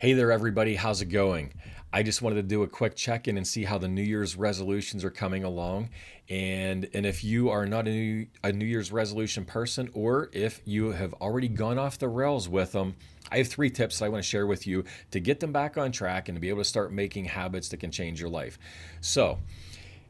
Hey there, everybody. How's it going? I just wanted to do a quick check-in and see how the New Year's resolutions are coming along. And if you are not a New Year's resolution person, or if you have already gone off the rails with them, I have three tips that I want to share with you to get them back on track and to be able to start making habits that can change your life. So,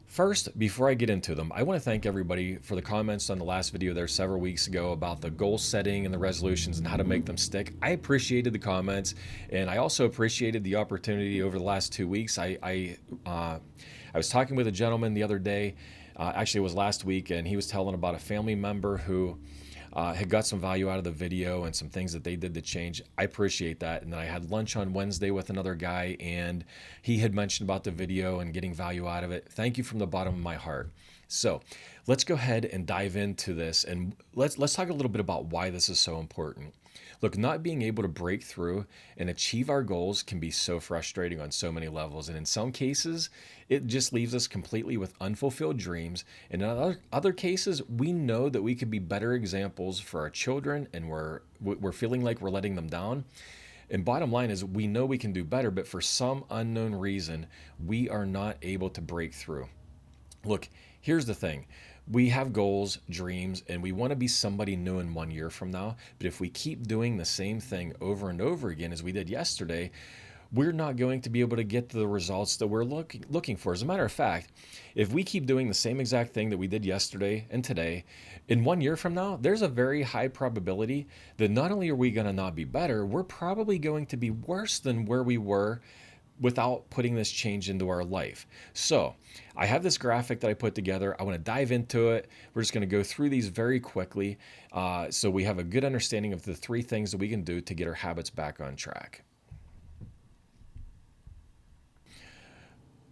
first, before I get into them, I want to thank everybody for the comments on the last video there several weeks ago about the goal setting and the resolutions and how to make them stick. I appreciated the comments, and I also appreciated the opportunity over the last 2 weeks. I was talking with a gentleman the other day, actually it was last week, and he was telling about a family member who had got some value out of the video and some things that they did to change. I appreciate that. And then I had lunch on Wednesday with another guy, and he had mentioned about the video and getting value out of it. Thank you from the bottom of my heart. So let's go ahead and dive into this, and let's talk a little bit about why this is so important. Look, not being able to break through and achieve our goals can be so frustrating on so many levels. And in some cases, it just leaves us completely with unfulfilled dreams. And in other cases, we know that we could be better examples for our children, and we're feeling like we're letting them down. And bottom line is, we know we can do better, but for some unknown reason, we are not able to break through. Look, here's the thing. We have goals, dreams, and we want to be somebody new in 1 year from now. But if we keep doing the same thing over and over again as we did yesterday, we're not going to be able to get the results that we're looking for. As a matter of fact, if we keep doing the same exact thing that we did yesterday and today, in 1 year from now, there's a very high probability that not only are we going to not be better, we're probably going to be worse than where we were without putting this change into our life. So I have this graphic that I put together. I want to dive into it. We're just going to go through these very quickly so we have a good understanding of the three things that we can do to get our habits back on track.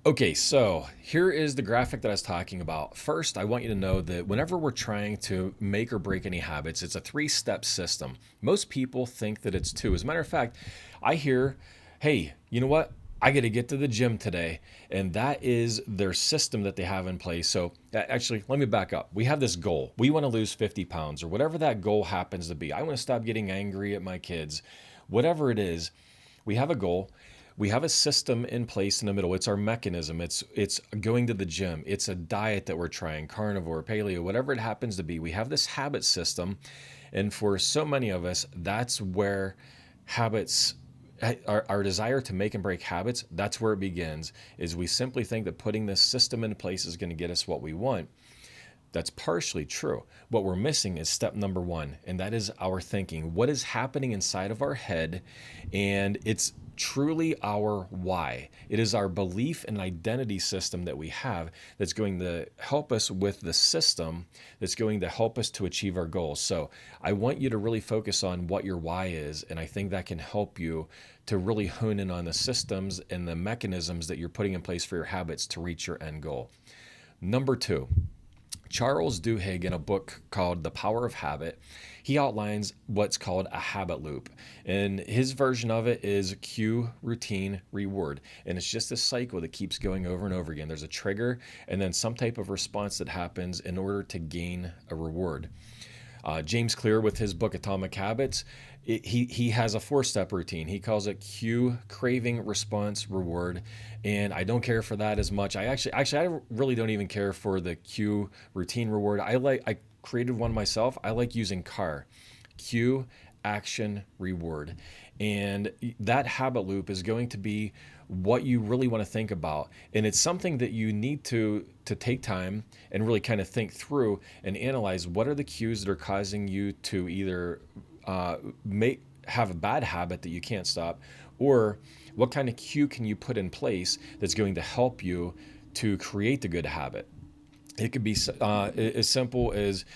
Okay, so here is the graphic that I was talking about. First, I want you to know that whenever we're trying to make or break any habits, it's a three-step system. Most people think that it's two. As a matter of fact, I hear, hey, you know what? I got to get to the gym today. And that is their system that they have in place. So actually, let me back up. We have this goal. We want to lose 50 pounds or whatever that goal happens to be. I want to stop getting angry at my kids. Whatever it is, we have a goal. We have a system in place in the middle. It's our mechanism. It's going to the gym. It's a diet that we're trying, carnivore, paleo, whatever it happens to be. We have this habit system. And for so many of us, that's where habits, our desire to make and break habits, that's where it begins, is we simply think that putting this system in place is going to get us what we want. That's partially true. What we're missing is step number one, and that is our thinking. What is happening inside of our head? And it's truly our why. It is our belief and identity system that we have that's going to help us with the system that's going to help us to achieve our goals. So I want you to really focus on what your why is, and I think that can help you to really hone in on the systems and the mechanisms that you're putting in place for your habits to reach your end goal. Number two, Charles Duhigg, in a book called The Power of Habit, he outlines what's called a habit loop. And his version of it is cue, routine, reward. And it's just a cycle that keeps going over and over again. There's a trigger and then some type of response that happens in order to gain a reward. James Clear, with his book Atomic Habits, he has a 4-step routine. He calls it cue, craving, response, reward. And I don't care for that as much. I really don't even care for the cue, routine, reward. I created one myself. I like using CAR, cue, action, reward. And that habit loop is going to be what you really want to think about. And it's something that you need to take time and really kind of think through and analyze what are the cues that are causing you to either have a bad habit that you can't stop, or what kind of cue can you put in place that's going to help you to create the good habit. It could be as simple as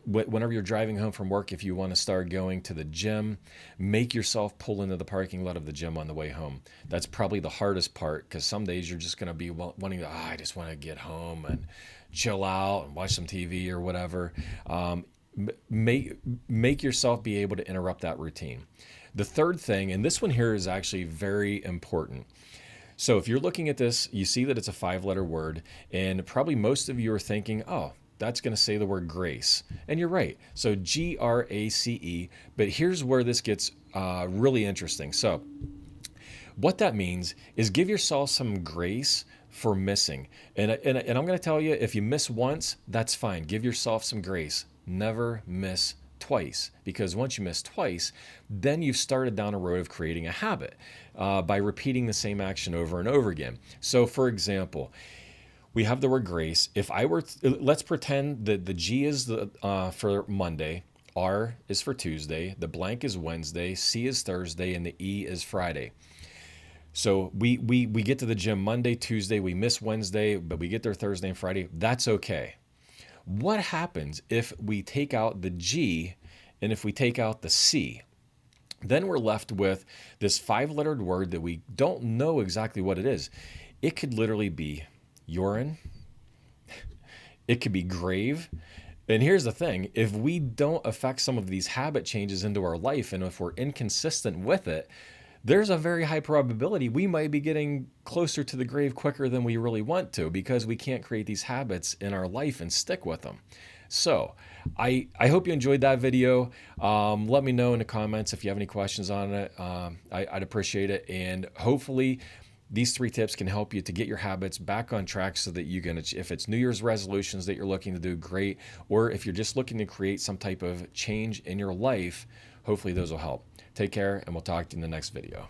whenever you're driving home from work, if you want to start going to the gym, make yourself pull into the parking lot of the gym on the way home. That's probably the hardest part, because some days you're just going to be wanting to, I just want to get home and chill out and watch some TV or whatever. Make yourself be able to interrupt that routine. The third thing, and this one here is actually very important. So if you're looking at this, you see that it's a 5-letter word, and probably most of you are thinking, oh, that's going to say the word grace. And you're right. So GRACE, but here's where this gets really interesting. So What that means is give yourself some grace for missing. And I'm going to tell you, if you miss once, that's fine. Give yourself some grace. Never miss twice, because once you miss twice, then you've started down a road of creating a habit by repeating the same action over and over again. So, for example, we have the word grace. If I were, let's pretend that the G is for Monday, R is for Tuesday, the blank is Wednesday, C is Thursday, and the E is Friday. So we get to the gym Monday, Tuesday, we miss Wednesday, but we get there Thursday and Friday. That's okay. What happens if we take out the G and if we take out the C? Then we're left with this 5-lettered word that we don't know exactly what it is. It could literally be urine. It could be grave. And here's the thing, if we don't affect some of these habit changes into our life, and if we're inconsistent with it, there's a very high probability we might be getting closer to the grave quicker than we really want to, because we can't create these habits in our life and stick with them. So I hope you enjoyed that video. Let me know in the comments if you have any questions on it. I'd appreciate it. And hopefully these 3 tips can help you to get your habits back on track so that you can, if it's New Year's resolutions that you're looking to do, great. Or if you're just looking to create some type of change in your life, hopefully those will help. Take care, and we'll talk to you in the next video.